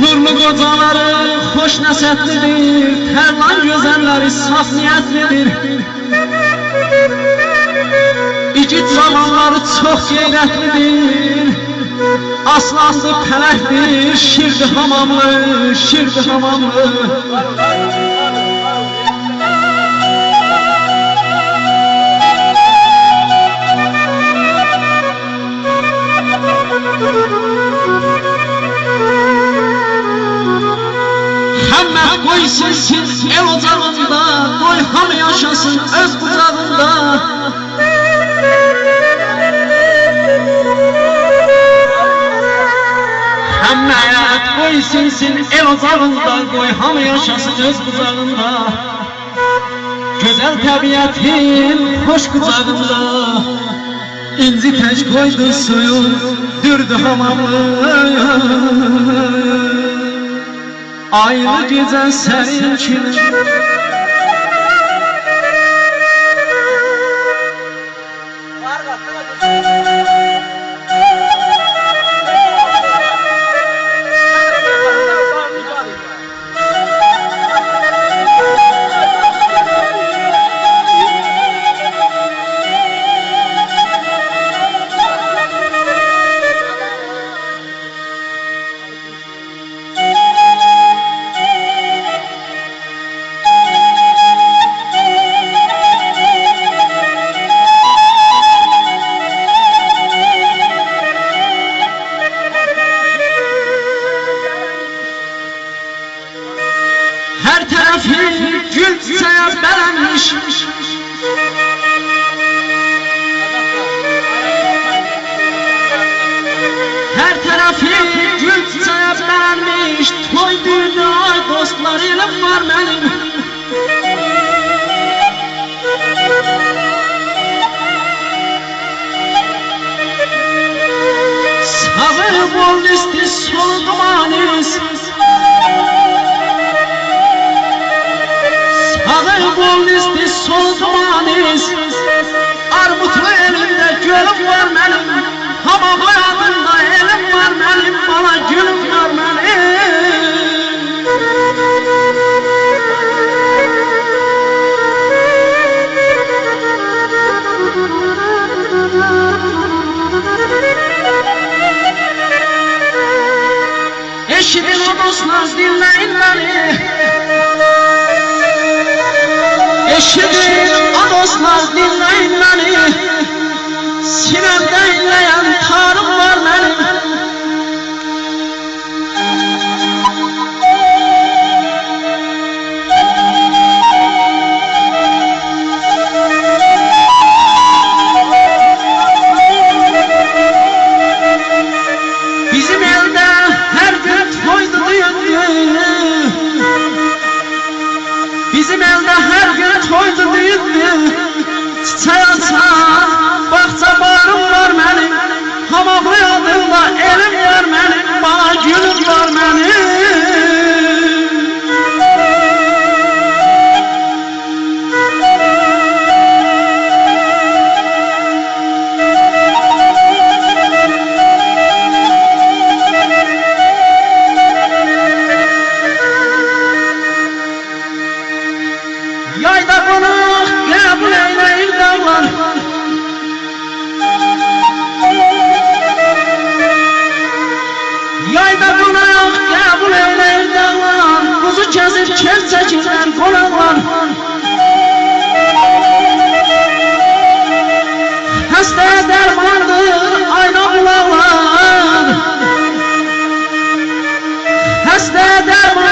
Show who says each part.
Speaker 1: Nurlu qocaları xoş nəsətlidir, tərlan gözəlləri saf niyyətlidir. İgid zamanları çox qeyrətlidir, aslaslı pələkdir, şirdi hamamlı, şirdi hamamlı. Həmmət qoy silsin el ocağında, qoy hamı yaşasın öz bucağında. Həmmət qoy silsin el ocağında, qoy hamı yaşasın öz bucağında. Gözəl təbiətin xoş qucağında, İnci tək qoydu suyu, dürdü hamamı. Aylı gecə sərin kimi her tarafı gül çiçeğe belenmiş. Her tarafı gül çiçeğe belenmiş. Toy düğünü ay dostlarıyla var benim. Sağı bol listi solu dumanis. Ağı bol listi sol dumanis. Armutlu elimde gülüm var benim. Hamamlı adında elim var benim. Bana gülüm var benim. Eşidin o dostlar dinleyin beni. Eşidin o dostlar dinleyin beni. Sinemde inleyen tarım var benim. Bizim elde her gün toydu düğündü. Bizim elde her gün toydu düğündü. Çiçeği açan bahçe barım var benim. Hamamlı adında elim var benim. Bana gülüm var benim. Yayda konak kabul eyleyir dağlar. Yayda konak kabul eyleyir dağlar. Kuzu kesip kel çekirler konaklar. Hastaya dermandır ayna bulaklar. Hastaya dermandır